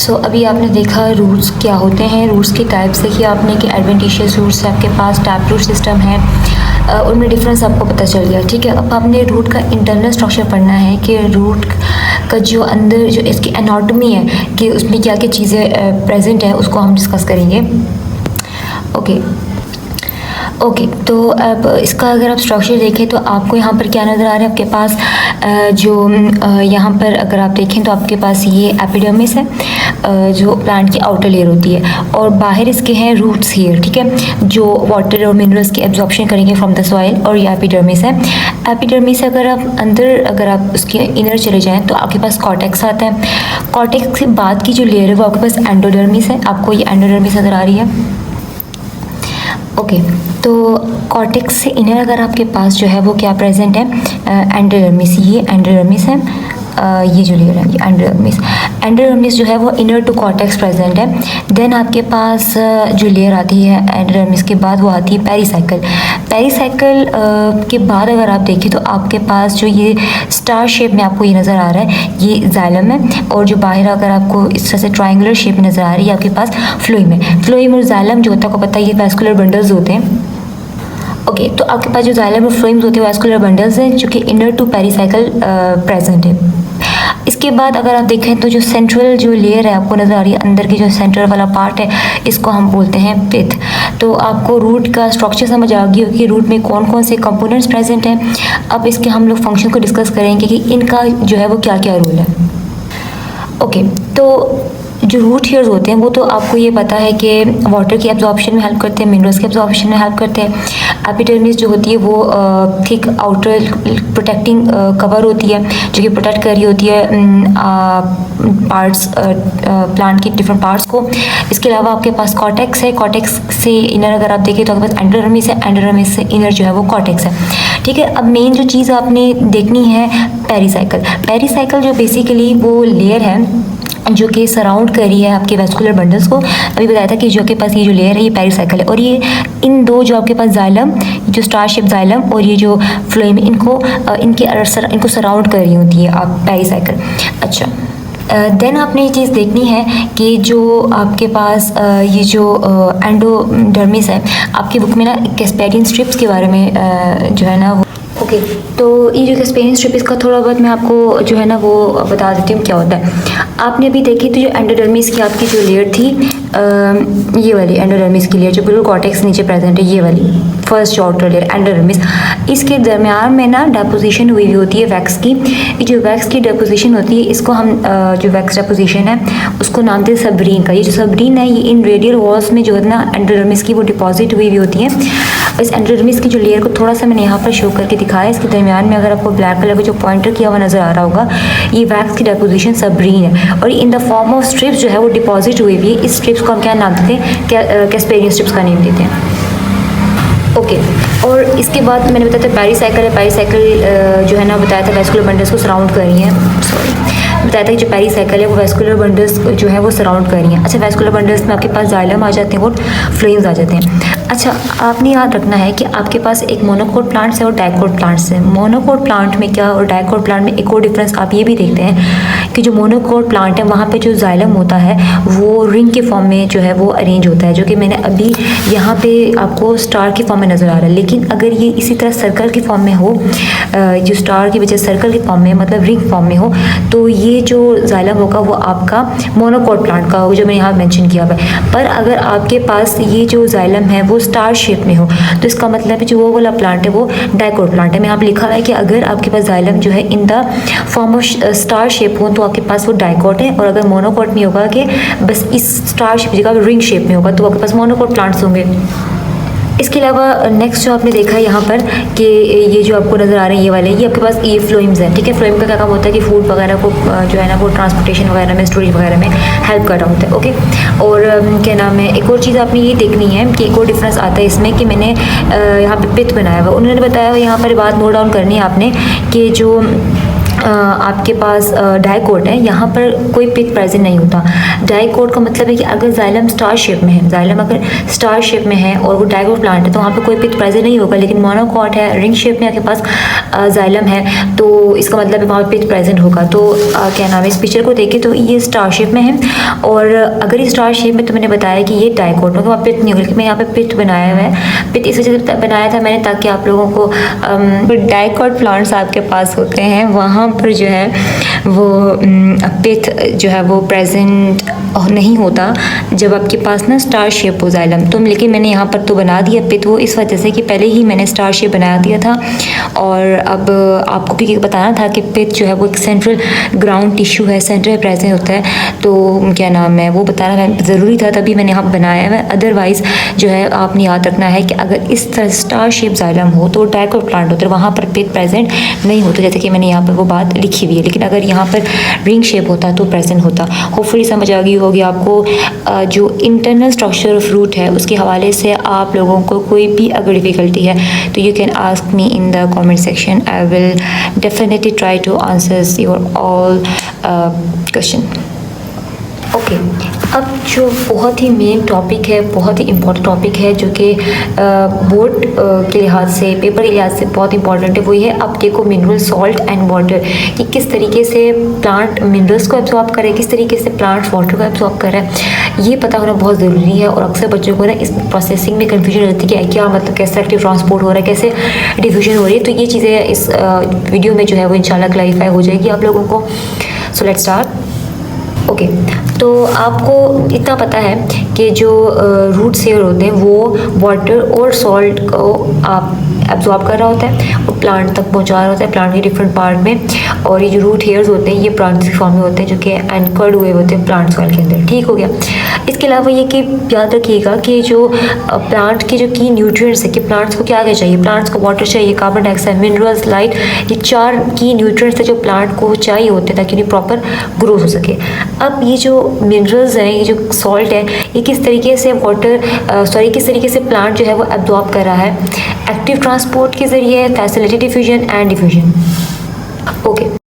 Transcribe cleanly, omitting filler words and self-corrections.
अभी आपने देखा रूट्स क्या होते हैं, रूट्स के टाइप्स देखिए आपने कि एडवेंटिशियस रूट्स है आपके पास, टैप रूट सिस्टम है, उनमें डिफरेंस आपको पता चल गया। ठीक है, अब आपने रूट का इंटरनल स्ट्रक्चर पढ़ना है कि रूट का जो अंदर जो इसकी एनाटॉमी है कि उसमें क्या क्या चीज़ें प्रेजेंट हैं, उसको हम डिस्कस करेंगे। ओके, तो अब इसका अगर आप स्ट्रक्चर देखें तो आपको यहाँ पर क्या नज़र आ रहा है, आपके पास यहाँ पर अगर आप देखें तो आपके पास ये एपिडर्मिस है जो प्लांट की आउटर लेयर होती है, और बाहर इसके हैं रूट्स हियर। ठीक है, जो वाटर और मिनरल्स की एब्जॉर्प्शन करेंगे फ्रॉम द सॉइल, और ये एपिडर्मिस है। एपिडर्मिस से अगर आप अंदर अगर आप उसके इनर चले जाएँ तो आपके पास कॉर्टेक्स आता है। कॉर्टेक्स के बाद की जो लेयर है वो आपके पास एंडोडर्मिस है। आपको ये एंडोडर्मिस नज़र आ रही है। ओके, तो कॉर्टेक्स से इनर अगर आपके पास जो है वो क्या प्रेजेंट है, एंडोडर्मिस। ये एंडोडर्मिस है, ये जो लेयर है ये एंडोडर्मिस। एंडोडर्मिस जो है वो इनर टू कॉर्टेक्स प्रेजेंट है। देन आपके पास जो लेयर आती है एंडोडर्मिस के बाद वो आती है पेरिसाइकिल। पेरिसाइकिल के बाद अगर आप देखें तो आपके पास जो ये स्टार शेप में आपको ये नज़र आ रहा है, ये जाइलम है, और जो बाहर अगर आपको इस तरह से ट्रायंगुलर शेप में नज़र आ रही है आपके पास फ्लोएम है। फ्लोएम और जाइलम जो होता है आपको पता है ये वैस्कुलर बंडल्स होते हैं। ओके, तो आपके पास जो जाइलम और फ्लोएम्स होते हैं वैस्कुलर बंडल्स हैं जो कि इनर टू पेरिसाइकिल प्रेजेंट है। इसके बाद अगर आप देखें तो जो सेंट्रल जो लेयर है आपको नज़र आ रही है, अंदर की जो सेंटर वाला पार्ट है इसको हम बोलते हैं पिथ। तो आपको रूट का स्ट्रक्चर समझ आ गई होगी, रूट में कौन कौन से कंपोनेंट्स प्रेजेंट हैं। अब इसके हम लोग फंक्शन को डिस्कस करेंगे कि इनका जो है वो क्या क्या रोल है। ओके, तो जो रूट हेयर्स होते हैं वो तो आपको ये पता है कि वाटर की एब्जॉर्प्शन में हेल्प करते हैं, मिनरल्स के एब्जॉर्प्शन में हेल्प करते हैं। एपिडर्मिस जो होती है वो थिक आउटर प्रोटेक्टिंग कवर होती है जो कि प्रोटेक्ट कर रही होती है पार्ट्स प्लांट की डिफरेंट पार्ट्स को। इसके अलावा आपके पास कॉर्टेक्स है, कॉर्टेक्स से इनर अगर आप देखें तो आपके पास एंडोडर्मिस है, एंडोडर्मिस से इनर जो है वो कॉर्टेक्स है। ठीक है, अब मेन जो चीज़ आपने देखनी है पेरिसाइकिल। पेरिसाइकिल जो बेसिकली वो लेयर है जो कि सराउंड कर रही है आपके वैस्कुलर बंडल्स को। अभी बताया था कि जो आपके पास ये जो लेयर है ये पेरिसाइकिल है, और ये इन दो जो आपके पास जाइलम, जो स्टार शेप जाइलम और ये जो फ्लोएम इनको इनको सराउंड कर रही होती है आप पेरिसाइकिल। अच्छा, देन आपने ये चीज़ देखनी है कि जो आपके पास ये जो एंडोडर्मिस है, आपकी बुक में ना कैस्पेडियन स्ट्रिप्स के बारे में जो है ना वो ओके, तो ये जो कैस्पेडियन स्ट्रिप इसका थोड़ा बहुत मैं आपको जो है ना वो बता देती हूँ क्या होता है। आपने अभी देखी तो जो एंडोडर्मिस की आपकी जो लेयर थी, ये वाली एंडोडर्मिस की लेयर जो बिल्कुल कॉर्टेक्स नीचे प्रेजेंट है, ये वाली फर्स्ट जो आउटर लेयर एंडोडर्मिस, इसके दरमियान में ना डेपोजिशन हुई होती है वैक्स की। ये जो वैक्स की डेपोजिशन होती है इसको हम जो वैक्स डेपोजिशन है उसको नाम देते हैं सब्रीन का। ये जो सब्रीन है ये इन रेडियल वॉल्स में जो है ना एंडोडर्मिस की वो डिपॉजिट हुई होती है। इस एंडोडर्मिस की जो लेयर को थोड़ा सा मैंने यहाँ पर शो करके दिखाया, इसके दरमियान में अगर आपको ब्लैक कलर का जो पॉइंटर किया हुआ नज़र आ रहा होगा, ये वैक्स की डेपोजिशन सब्रीन है, और in the form of strips जो है वो डिपॉजिट हुई है। इस स्ट्रिप्स को हम क्या नाम देते हैं, कैस्पेडियन स्ट्रिप्स का नेम देते हैं। ओके, और इसके बाद मैंने बताया था पेरिसाइकिल है। पेरिसाइकिल जो है ना बताया था वैस्कुलर बंडल्स को सराउंड कर रही है। बताया था कि जो पेरिसाइकिल है वो वैस्कुलर बंडल्स जो है वो सराउंड कर रही हैं। अच्छा, वैस्कुलर बंडल्स में आपके पास जाइलम आ जाते हैं और फ्लोएम्स आ जाते हैं। अच्छा, आपने याद रखना है कि आपके पास एक मोनोकोट प्लांट्स है और डाइकोट प्लांट्स है। मोनोकोट प्लांट में क्या और डाइकोट प्लांट में एक और डिफरेंस आप ये भी देखते हैं कि जो मोनोकोट प्लांट है वहाँ पे जो जाइलम होता है वो रिंग के फॉर्म में जो है वो अरेंज होता है, जो कि मैंने अभी यहाँ पे आपको स्टार के फॉर्म में नज़र आ रहा है। लेकिन अगर ये इसी तरह सर्कल के फॉर्म में हो, जो स्टार की वजह सर्कल के फॉर्म में मतलब रिंग फॉर्म में हो, तो ये जो जाइलम होगा वो आपका मोनोकोट प्लांट का होगा जो मैंने यहाँ मेंशन किया हुआ है। पर अगर आपके पास ये जो जाइलम है वो स्टार शेप में हो तो इसका मतलब है जो वो वाला प्लांट है वो डाइकोट प्लांट है। मैं यहाँ पे लिखा है कि अगर आपके पास जाइलम जो है in the form of star shape हो तो आपके पास वो डाइकोट है, और अगर मोनोकोट में होगा कि बस इस स्टार शेप की जगह रिंग शेप में होगा तो आपके पास मोनोकोट प्लांट्स होंगे। इसके अलावा नेक्स्ट जो आपने देखा है यहाँ पर कि ये जो आपको नज़र आ रहे हैं ये वाले, ये आपके पास ये फ्लोएम्स हैं। ठीक है, फ्लोएम का क्या काम होता है कि फूड वगैरह को जो है ना वो ट्रांसपोर्टेशन वगैरह में, स्टोरेज वगैरह में हेल्प कर रहा होता है। ओके, और क्या नाम है, एक और चीज़ आपने ये देखनी है कि एक और डिफरेंस आता है इसमें कि मैंने यहाँ पे पिथ बनाया हुआ, उन्होंने बताया हुआ यहाँ पर बात नोट डाउन करनी है आपने कि जो आपके पास डाइकोट है, यहाँ पर कोई पिथ प्रेजेंट नहीं होता। डाइकोट का मतलब है कि अगर जाइलम स्टार शेप में है, जाइलम अगर स्टार शेप में है और वो डाइकोट प्लांट है तो वहाँ पे कोई पिथ प्रेजेंट नहीं होगा। लेकिन मोनोकॉट है, रिंग शेप में आपके पास जाइलम है, तो इसका मतलब है वहाँ पे पिथ प्रेजेंट होगा। तो क्या नाम है, इस पिक्चर को देखें तो ये स्टार शेप में है, और अगर ये स्टार शेप में तो मैंने बताया कि ये डाइकोट में, वहाँ पिथ नहीं होगा। मैं यहाँ पे पिथ बनाया हुआ है, पिथ इस वजह से बनाया था मैंने ताकि आप लोगों को डाइकोट प्लांट्स आपके पास होते हैं वहाँ पर जो है वो पिथ जो है वो प्रेजेंट नहीं होता जब आपके पास ना स्टार शेप हो जाइलम। तो लेकिन मैंने यहाँ पर तो बना दिया पिथ, वो इस वजह से कि पहले ही मैंने स्टार शेप बना दिया था। और अब आपको भी बताना था कि पिथ जो है वो एक सेंट्रल ग्राउंड टिश्यू है, सेंटर प्रेजेंट होता है, तो क्या नाम है वो बताना ज़रूरी था, तभी मैंने यहाँ बनाया है। अदरवाइज़ जो है आपने याद रखना है कि अगर इस तरह स्टार शेप जाइलम हो तो डाइकोट प्लांट होता है, वहाँ पर पिथ प्रेजेंट नहीं होता, जैसे कि मैंने यहाँ पर वो बात लिखी हुई है। लेकिन अगर यहाँ पर रिंग शेप होता तो प्रेजेंट होता। होपफुली समझ आ गई होगी आपको। जो इंटरनल स्ट्रक्चर ऑफ रूट है उसके हवाले से आप लोगों को कोई भी अगर डिफ़िकल्टी है तो you can ask me in the comment section. I will definitely try two answers your all question. Okay, अब जो बहुत ही मेन टॉपिक है, बहुत ही इम्पोर्टेंट टॉपिक है जो कि बोर्ड के लिहाज से, पेपर के लिहाज से बहुत इंपॉर्टेंट है, वो ये है अब देखो मिनरल सॉल्ट एंड वाटर, कि किस तरीके से प्लांट मिनरल्स को एब्जॉर्ब करे, किस तरीके से प्लांट वाटर को एब्जॉर्ब करे, ये पता होना बहुत ज़रूरी है। और अक्सर बच्चों को ना इस प्रोसेसिंग में कन्फ्यूजन रहती है कि क्या मतलब कैसे एक्टिव ट्रांसपोर्ट हो रहा है, कैसे डिफ्यूजन हो रही है। तो ये चीज़ें इस वीडियो में जो है वो इंशाल्लाह क्लैरिफाई हो जाएगी आप लोगों को। So let's start. ओके, तो आपको इतना पता है कि जो रूट सेयर होते हैं वो वाटर और सॉल्ट को आप एब्जॉर्ब कर रहा होता है और प्लांट तक पहुंचा रहा होता है, प्लांट के डिफरेंट पार्ट में। और ये जो रूट हेयर्स होते हैं ये प्लांट्स के फॉर्म में होते हैं जो कि एंकर्ड हुए होते हैं प्लांट सॉइल के अंदर। ठीक हो गया। इसके अलावा ये कि याद रखिएगा कि जो प्लांट के जो की न्यूट्रिएंट्स है कि प्लांट्स को क्या क्या चाहिए, प्लांट्स को वाटर चाहिए, कार्बन डाइऑक्साइड, मिनरल्स, लाइट, ये 4 की न्यूट्रिएंट्स है जो प्लांट को चाहिए होते हैं ताकि उन्हें प्रॉपर ग्रोथ हो सके। अब ये जो मिनरल्स हैं, ये जो सॉल्ट है, ये किस तरीके से किस तरीके से प्लांट जो है वो एब्जॉर्ब कर रहा है, एक्टिव ट्रांसपोर्ट के ज़रिए, facility diffusion and diffusion. Okay.